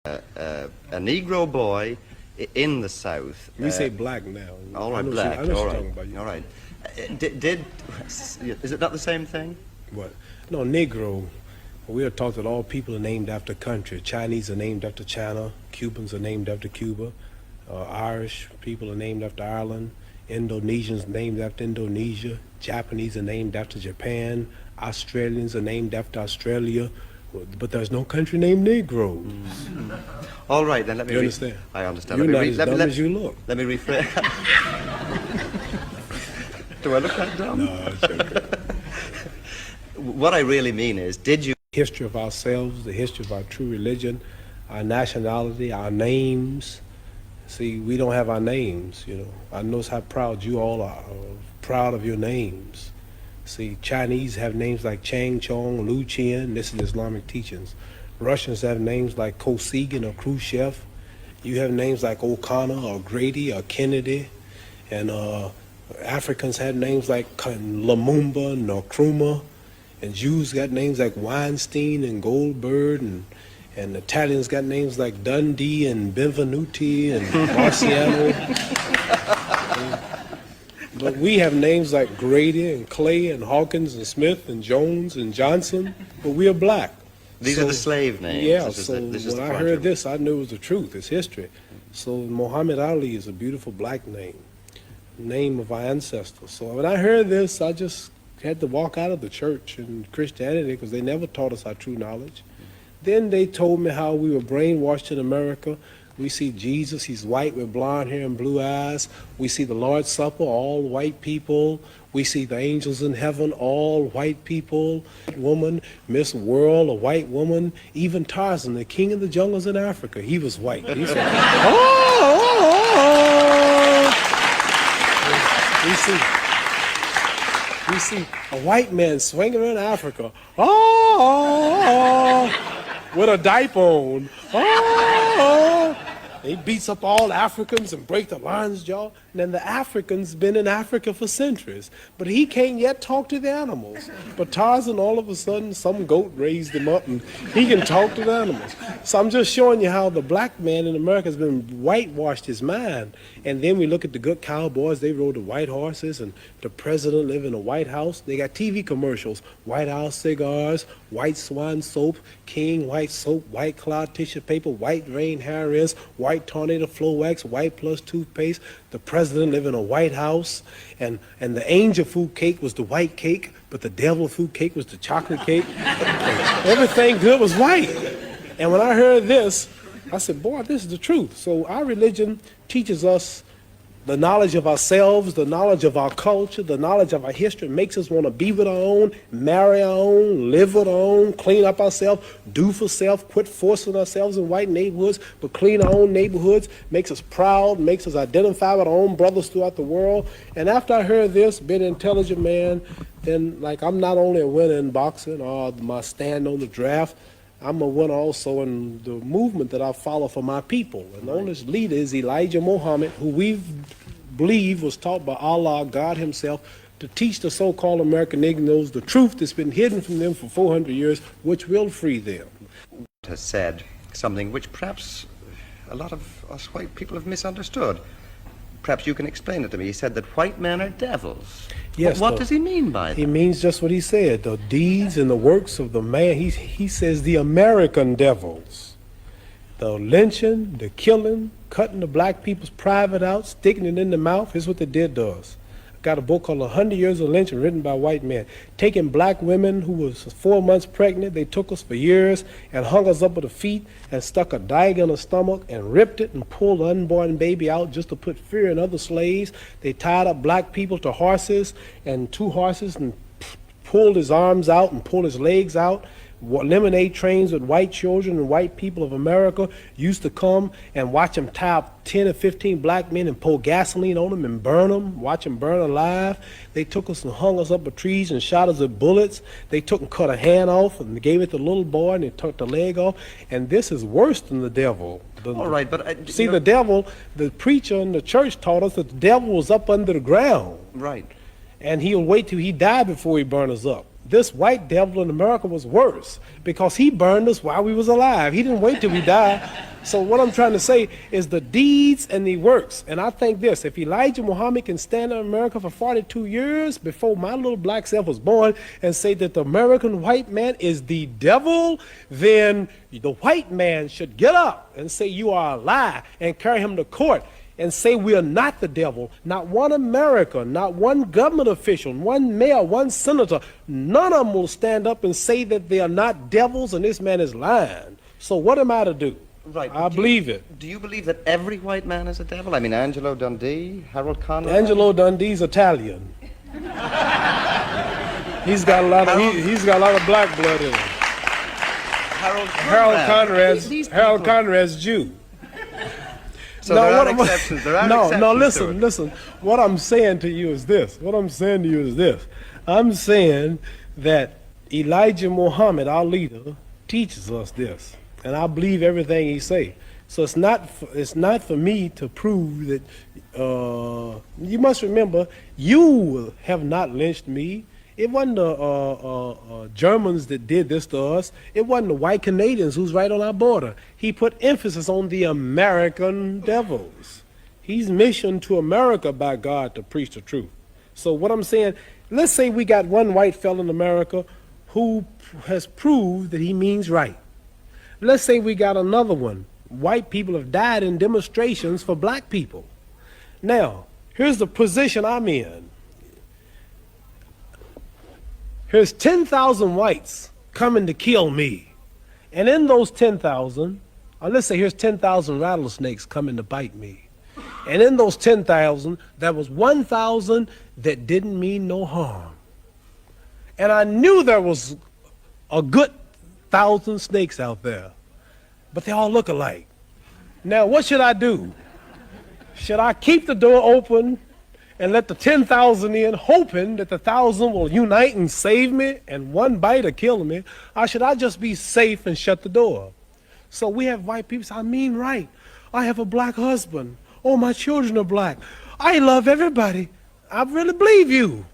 a Negro boy in the South. We say black now. All right, black. I know all what right, you're talking about. all right. Is it not the same thing? What? No, Negro. We are taught that all people are named after country. Chinese are named after China. Cubans are named after Cuba. Irish people are named after Ireland. Indonesians named after Indonesia. Japanese are named after Japan. Australians are named after Australia. But there's no country named Negro. Mm. All right, then let me... You understand? I understand. You're not as dumb as you look. Let me rephrase. Do I look that dumb? No, it's okay. What I really mean is, did you... History of ourselves, the history of our true religion, our nationality, our names. See, we don't have our names, you know. I notice how proud you all are, proud of your names. See, Chinese have names like Chang Chong, Lu Qian. This is Islamic teachings. Russians have names like Kosygin or Khrushchev. You have names like O'Connor or Grady or Kennedy. And Africans have names like Lumumba, Nkrumah. And Jews got names like Weinstein and Goldberg. And Italians got names like Dundee and Benvenuti and Marciano. But we have names like Grady and Clay and Hawkins and Smith and Jones and Johnson, but we are black. These are the slave names. Yeah, this when I heard this, I knew it was the truth. It's history. So Muhammad Ali is a beautiful black name of our ancestors. So when I heard this, I just had to walk out of the church and Christianity because they never taught us our true knowledge. Then they told me how we were brainwashed in America. We see Jesus, he's white with blonde hair and blue eyes. We see the Lord's Supper, all white people. We see the angels in heaven, all white people. Woman, Miss World, a white woman. Even Tarzan, the king of the jungles in Africa, he was white. He said, We see a white man swinging around Africa, with a diaper on. He beats up all Africans and breaks the lion's jaw. And then the Africans been in Africa for centuries. But he can't yet talk to the animals. But Tarzan, all of a sudden, some goat raised him up and he can talk to the animals. So I'm just showing you how the black man in America has been whitewashed his mind. And then we look at the good cowboys. They rode the white horses and the president lived in a White House. They got TV commercials, White House cigars, white swan soap, King white soap, white cloud tissue paper, white rain hair rinse, white tornado flow wax, white plus toothpaste. The president lived in a White House, and the angel food cake was the white cake, but the devil food cake was the chocolate cake. Everything good was white. And when I heard this, I said, boy, this is the truth. So our religion teaches us the knowledge of ourselves, the knowledge of our culture, the knowledge of our history, makes us want to be with our own, marry our own, live with our own, clean up ourselves, do for self, quit forcing ourselves in white neighborhoods, but clean our own neighborhoods, makes us proud, makes us identify with our own brothers throughout the world. And after I heard this, being an intelligent man, then like I'm not only a winner in boxing or my stand on the draft, I'm a winner also in the movement that I follow for my people. And the only leader is Elijah Muhammad, who we believe was taught by Allah, God himself, to teach the so-called American Negroes the truth that's been hidden from them for 400 years, which will free them. Has said something which perhaps a lot of us white people have misunderstood. Perhaps you can explain it to me. He said that white men are devils. Yes. What does he mean by that? He means just what he said, the deeds and the works of the man. He says the American devils. The lynching, the killing, cutting the black people's private out, sticking it in the mouth is what they did to us. Got a book called 100 Years of Lynching written by white men. Taking black women who was 4 months pregnant, they took us for years and hung us up with the feet and stuck a dagger in the stomach and ripped it and pulled the unborn baby out just to put fear in other slaves. They tied up black people to horses and 2 horses and pulled his arms out and pulled his legs out. Lemonade trains with white children and white people of America used to come and watch them tie up 10 or 15 black men and pour gasoline on them and burn them, watch them burn alive. They took us and hung us up with trees and shot us with bullets. They took and cut a hand off and gave it to the little boy and they took the leg off. And this is worse than the devil. All right, but... see, the devil, the preacher in the church taught us that the devil was up under the ground. Right. And he'll wait till he died before he burn us up. this white devil in America was worse because he burned us while we was alive. He didn't wait till we died. So what I'm trying to say is the deeds and the works. And I think this, if Elijah Muhammad can stand in America for 42 years before my little black self was born and say that the American white man is the devil, then the white man should get up and say you are a lie and carry him to court and say we are not the devil. Not one American, not one government official, one mayor, one senator, none of them will stand up and say that they are not devils and this man is lying. So what am I to do? Right. I believe it. Do you believe that every white man is a devil? I mean, Angelo Dundee, Harold Conrad? Angelo Dundee's Italian. He's got a lot of black blood in him. Harold Conrad's Jew. So there are exceptions. There are exceptions. No, listen. What I'm saying to you is this. I'm saying that Elijah Muhammad, our leader, teaches us this. And I believe everything he say. So it's not for me to prove that. You must remember, you have not lynched me. It wasn't the Germans that did this to us. It wasn't the white Canadians who's right on our border. He put emphasis on the American devils. He's missioned to America by God to preach the truth. So what I'm saying, let's say we got one white fellow in America who has proved that he means right. Let's say we got another one. White people have died in demonstrations for black people. Now, here's the position I'm in. Here's 10,000 whites coming to kill me. And in those 10,000, or let's say here's 10,000 rattlesnakes coming to bite me. And in those 10,000, there was 1,000 that didn't mean no harm. And I knew there was a good 1,000 snakes out there, but they all look alike. Now, what should I do? Should I keep the door open and let the 10,000 in, hoping that the 1,000 will unite and save me and one bite will kill me? Or should I just be safe and shut the door? So we have white people say, I mean right. I have a black husband. Oh, my children are black. I love everybody. I really believe you.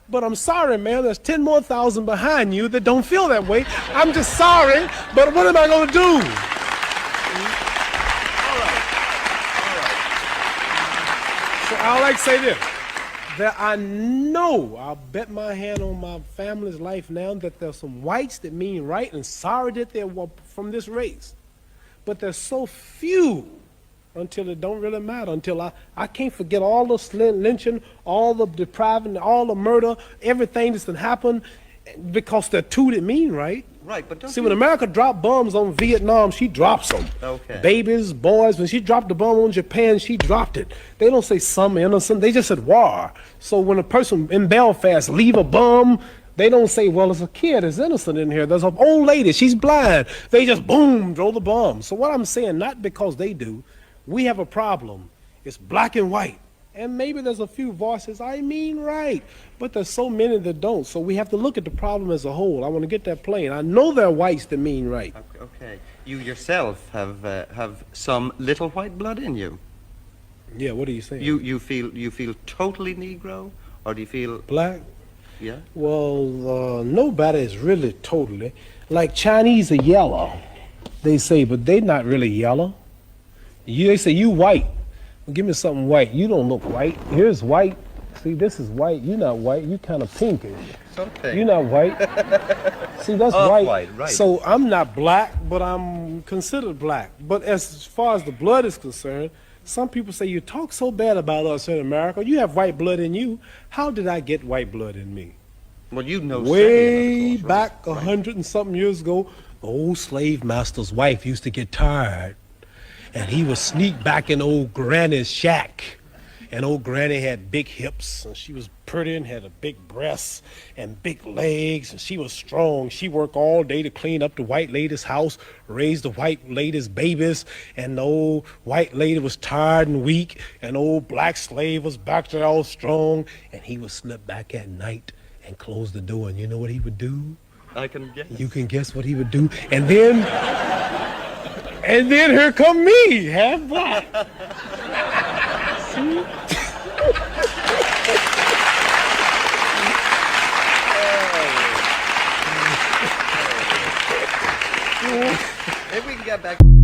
But I'm sorry, man, there's 10 more thousand behind you that don't feel that way. I'm just sorry, but what am I going to do? So I like to say this, that I know, I'll bet my hand on my family's life now, that there's some whites that mean right and sorry that they're from this race. But there's so few until it don't really matter, until I can't forget all the lynching, all the depriving, all the murder, everything that's been happened, because they're two that mean right. Right, but don't See, when America dropped bombs on Vietnam, she drops them. Okay. Babies, boys, when she dropped the bomb on Japan, she dropped it. They don't say some innocent, they just said war. So when a person in Belfast leave a bomb, they don't say, well, there's a kid that's innocent in here. There's an old lady, she's blind. They just, boom, throw the bomb. So what I'm saying, not because they do, we have a problem. It's black and white. And maybe there's a few voices, I mean right. But there's so many that don't. So we have to look at the problem as a whole. I want to get that plain. I know there are whites that mean right. Okay. You yourself have some little white blood in you. Yeah, what are you saying? You feel totally Negro, or do you feel black? Yeah. Well, nobody is really totally. Like Chinese are yellow, they say, but they're not really yellow. They say you white. Well, give me something white. You don't look white. Here's white. See, this is white. You're not white. You kind of pinkish. Something. You're not white. See, that's white. Right. So I'm not black, but I'm considered black. But as far as the blood is concerned, some people say you talk so bad about us in America. You have white blood in you. How did I get white blood in me? Well, you know. Way back 100 and something years ago, the old slave master's wife used to get tired. And he would sneak back in old Granny's shack. And old Granny had big hips, and she was pretty and had a big breasts and big legs, and she was strong. She worked all day to clean up the white lady's house, raise the white lady's babies, and the old white lady was tired and weak, and old black slave was back there all strong, and he would slip back at night and close the door, and you know what he would do? I can guess. You can guess what he would do. And then here come me, half black. See? Maybe we can get back.